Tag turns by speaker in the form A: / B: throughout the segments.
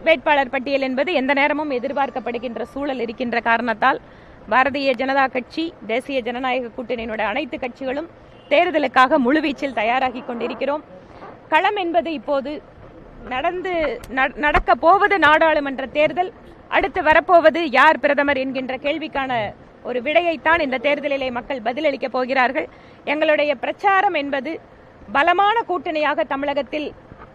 A: வேட்பாளர் பட்டியல் என்பது எந்த நேரமும் எதிர்பார்க்கப்படுகின்ற சூழல் இருக்கின்ற காரணத்தால் பாரதிய ஜனதா கட்சி, தேசிய ஜனநாயக கூட்டணியினுடைய அனைத்து கட்சிகளும் தேர்தலுக்காக முழுவீச்சில் தயாராகி கொண்டிருக்கிறோம். களம் என்பது இப்போது நடக்க போவது நாடாளுமன்ற தேர்தல், அடுத்து வரப்போவது யார் பிரதமர் என்கின்ற கேள்விக்கான ஒரு விடையைத்தான் இந்த தேர்தலிலே மக்கள் பதிலளிக்க போகிறார்கள். எங்களுடைய பிரச்சாரம் என்பது பலமான கூட்டணியாக தமிழகத்தில்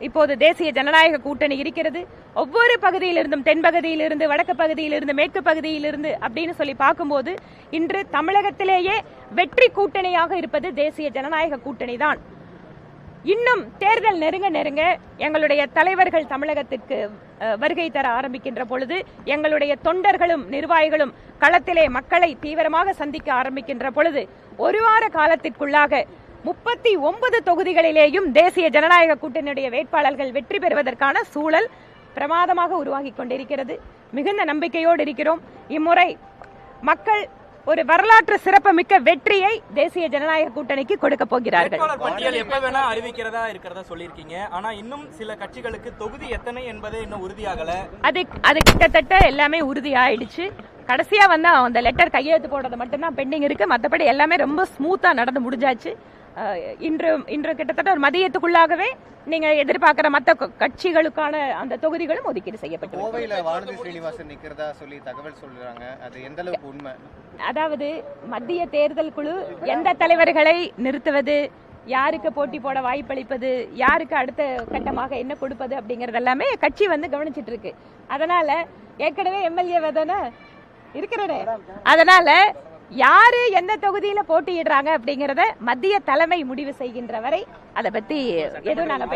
A: இப்போது தேசிய ஜனநாயக கூட்டணி இருக்கிறது. ஒவ்வொரு பகுதியிலிருந்தும், தென்பகுதியிலிருந்து, வடக்கு பகுதியிலிருந்து, மேற்கு பகுதியிலிருந்து அப்படின்னு சொல்லி பார்க்கும்போது இன்று தமிழகத்திலேயே வெற்றி கூட்டணியாக இருப்பது தேசிய ஜனநாயக கூட்டணி தான். இன்னும் தேர்தல் நெருங்க நெருங்க எங்களுடைய தலைவர்கள் தமிழகத்திற்கு வருகை தர ஆரம்பிக்கின்ற பொழுது, எங்களுடைய தொண்டர்களும் நிர்வாகிகளும் களத்திலே மக்களை தீவிரமாக சந்திக்க ஆரம்பிக்கின்ற பொழுது, ஒரு வார காலத்திற்குள்ளாக 39 தொகுதிகளிலேயும் தேசிய ஜனநாயக கூட்டணியுடைய வேட்பாளர்கள் வெற்றி பெறுவதற்கான சூழல் பிரமாதமாக உருவாகி கொண்டிருக்கிறது. மிகுந்த நம்பிக்கையோடு இருக்கிறோம். இம்முறை மக்கள் ஒரு வரலாற்று சிறப்புமிக்க வெற்றியை தேசிய ஜனநாயக கூட்டணிக்கு கொடுக்க போகிறார்கள்.
B: எப்ப வேணா அறிவிக்கிறதா இருக்கிறதா சொல்லியிருக்கீங்க. ஆனா இன்னும் சில கட்சிகளுக்கு தொகுதி எத்தனை என்பதே இன்னும் உறுதியாகல. அது
A: கிட்டத்தட்ட எல்லாமே உறுதி ஆயிடுச்சு. கடைசியா வந்து அந்த லெட்டர் கையெழுத்து போடுறது மட்டும்தான் பெண்டிங் இருக்கு. மற்றபடி எல்லாமே ரொம்ப ஸ்மூத்தா நடந்து முடிஞ்சாச்சு. இன்று கிட்டத்தட்ட ஒரு மதியத்துக்குள்ளாகவே நீங்க எதிர்பார்க்கிற மற்ற கட்சிகளுக்கான அந்த தொகுதிகளும் ஒதுக்கீடு செய்யப்பட்டு
C: கோவையில வானதி ஸ்ரீனிவாசன் நிக்கிறதா சொல்லி தகவல் சொல்றாங்க. அது எந்த அளவுக்கு உண்மை?
A: அதாவது மத்திய தேர்தல் குழு எந்த தலைவர்களை நிறுத்துவது, யாருக்கு போட்டி போட வாய்ப்பளிப்பது, யாருக்கு அடுத்த கட்டமாக என்ன கொடுப்பது அப்படிங்கறது எல்லாமே கட்சி வந்து கவனிச்சிட்டு இருக்கு. அதனால ஏற்கனவே எம்எல்ஏ தானே இருக்கிறது. அதனால யாரு எந்த தொகுதியில போட்டியிடுறாங்க அப்படிங்கறத மத்திய தலைமை முடிவு செய்கின்ற வரை அதை பத்தி எதுவும் நாங்க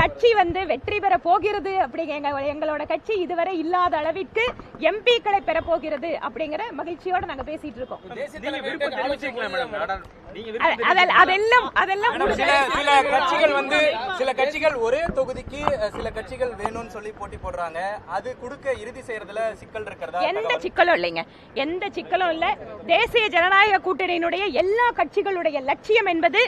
A: கட்சி வந்து வெற்றி பெற போகிறது அப்படிங்கிற எங்களோட கட்சி இதுவரை இல்லாத அளவிற்கு எம்பிக்களை பெற போகிறது அப்படிங்கிற மகிழ்ச்சியோட நாங்க பேசிட்டு இருக்கோம்.
B: சில கட்சிகள் ஒரே தொகுதிக்கு சில கட்சிகள் வேணும்னு சொல்லி போட்டி போடுறாங்க. அது கொடுக்க இறுதி செய்யறதுல சிக்கல் இருக்கிறதா?
A: எந்த சிக்கலும் இல்லைங்க, எந்த சிக்கலும் இல்ல. தேசிய ஜனநாயக கூட்டணியினுடைய எல்லா கட்சிகளுடைய லட்சியம் என்பது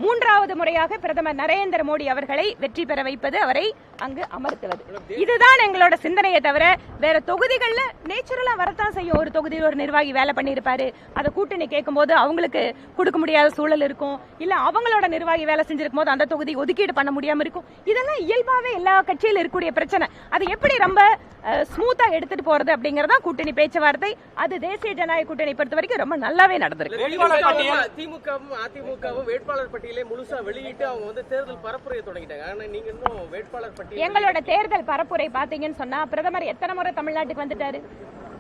A: மூன்றாவது முறையாக பிரதமர் நரேந்திர மோடி அவர்களை வெற்றி பெற வைப்பது, அவரை அங்கு அமர்த்துவது. இதுதான் எங்களோட சிந்தனையை தவிர வேற தொகுதிகள்ல நேச்சுரலா வரத்தான் செய்யும். ஒரு தொகுதியில் ஒரு நிர்வாகி வேலை பண்ணியிருப்பாரு, அதை கூட்டணி கேட்கும் போது அவங்களுக்கு கொடுக்க முடியாத சூழல் இருக்கும். இல்ல அவங்களோட நிர்வாகி வேலை செஞ்சிருக்கும் போது அந்த தொகுதி ஒதுக்கீடு பண்ண முடியாம இருக்கும். இதெல்லாம் இயல்பாவே எல்லா கட்சியில இருக்கக்கூடிய பிரச்சனை. அது எப்படி ரொம்ப ஸ்மூத்தா எடுத்துட்டு போறது அப்படிங்கறதா கூட்டணி பேச்சுவார்த்தை. அது தேசிய ஜனநாயக கூட்டணி பொறுத்த வரைக்கும் ரொம்ப நல்லாவே நடந்திருக்கு.
D: திமுகவும் அதிமுகவும் வேட்பாளர் பட்டியலை முழுசா வெளியிட்டு அவங்க வந்து தேர்தல் பரப்புரையை தொடங்கிட்டாங்க. ஆனா நீங்க இன்னும் வேட்பாளர் பட்டியல்,
A: எங்களோட தேர்தல் பரப்புரை பாத்தீங்கன்னு சொன்னா பிரதமர் எத்தனை முறை தமிழ்நாட்டுக்கு வந்துட்டாரு,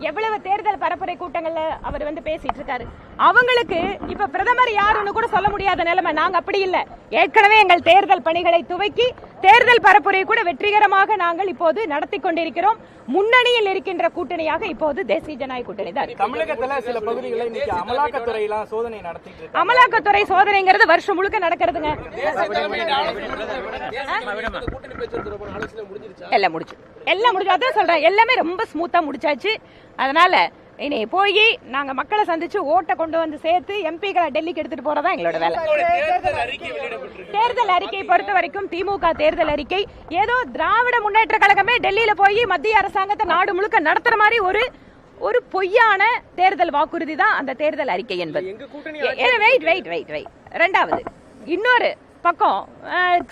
A: எவ்வளவு தேர்தல் பரப்புரை கூட்டங்கள்ல அவர் வந்து பேசிட்டு இருக்காரு. அவங்களுக்கு இப்ப பிரதமர் யாருன்னு கூட சொல்ல முடியாத நிலைமை. நாங்க அப்படி இல்ல, ஏற்கனவே எங்கள் தேர்தல் பணிகளை துவக்கி தேர்தல் பரப்புரை கூட வெற்றிகரமாக நாங்கள் இப்போது நடத்தி கொண்டிருக்கிறோம். முன்னணியில் இருக்கின்ற கூட்டணியாக இப்போது தேசிய ஜனநாயக கூட்டணி தான்.
B: தமிழகத்துல சில பகுதிகளில் இன்னைக்கு அமலாக்கத்துறை சோதனை நடத்திட்டு இருக்கு.
A: அமலாக்கத்துறை சோதனைங்கிறது வருஷம் முழுக்க நடக்கிறதுங்க. எல்லாம் முடிச்சு அதான் சொல்றேன், எல்லாமே ரொம்ப ஸ்மூத்தா முடிச்சாச்சு. அதனால இனி போய் நாங்க மக்களை சந்திச்சு ஓட்டை கொண்டு வந்து சேர்த்து எம்பிக்களை டெல்லிக்கு எடுத்துட்டு போறதா எங்களோட வேலை. தேர்தல் அறிக்கை பொறுத்த வரைக்கும் திமுக தேர்தல் அறிக்கை ஏதோ திராவிட முன்னேற்ற கழகமே டெல்லியில போய் மத்திய அரசாங்கத்தை நாடு முழுக்க நடத்துற மாதிரி ஒரு பொய்யான தேர்தல் வாக்குறுதி தான் அந்த தேர்தல் அறிக்கை என்பது. ரெண்டாவது இன்னொரு பக்கம்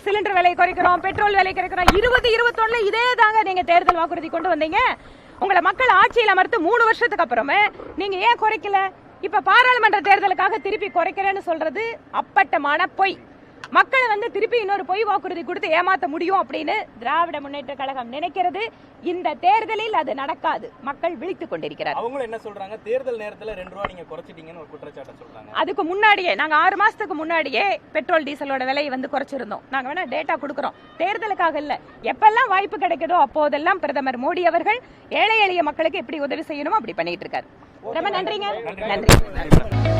A: சிலிண்டர் விலை குறைக்கிறோம், பெட்ரோல் விலை குறைக்கிறோம். 2021 இதே தாங்க நீங்க தேர்தல் வாக்குறுதி கொண்டு வந்தீங்க. உங்களை மக்கள் ஆட்சியில் அமர்த்து 3 வருஷத்துக்கு அப்புறமே நீங்க ஏன் குறைக்கல? இப்ப பாராளுமன்ற தேர்தலுக்காக திருப்பி குறைக்கிறேன்னு சொல்றது அப்பட்டமான பொய். மக்களை வந்து திருப்பி இன்னொரு பொய் வாக்குறுதி கொடுத்து ஏமாத்த முடியும் அப்படின்னு திராவிட முன்னேற்ற கழகம் நினைக்கிறது. இந்த தேர்தலில் அது நடக்காது. மக்கள் விழித்துக் கொண்டிருக்கிறார்.
B: அவங்க என்ன சொல்றாங்க, தேர்தல் நேரத்துல 2 ரூபாய் நீங்க குறைச்சிட்டீங்கன்னு ஒரு குற்றச்சாட்டு சொல்றாங்க.
A: அதுக்கு முன்னாடியே நாங்க 6 மாசத்துக்கு முன்னாடியே பெட்ரோல் டீசலோட விலையை வந்து குறைச்சிருந்தோம். நாங்க வேணா டேட்டா கொடுக்கிறோம். தேர்தலுக்காக இல்ல, எப்பெல்லாம் வாய்ப்பு கிடைக்குதோ அப்போதெல்லாம் பிரதமர் மோடி அவர்கள் ஏழை எளிய மக்களுக்கு எப்படி உதவி செய்யணுமோ அப்படி பண்ணிட்டு இருக்காரு. ரொம்ப நன்றிங்க. நன்றி.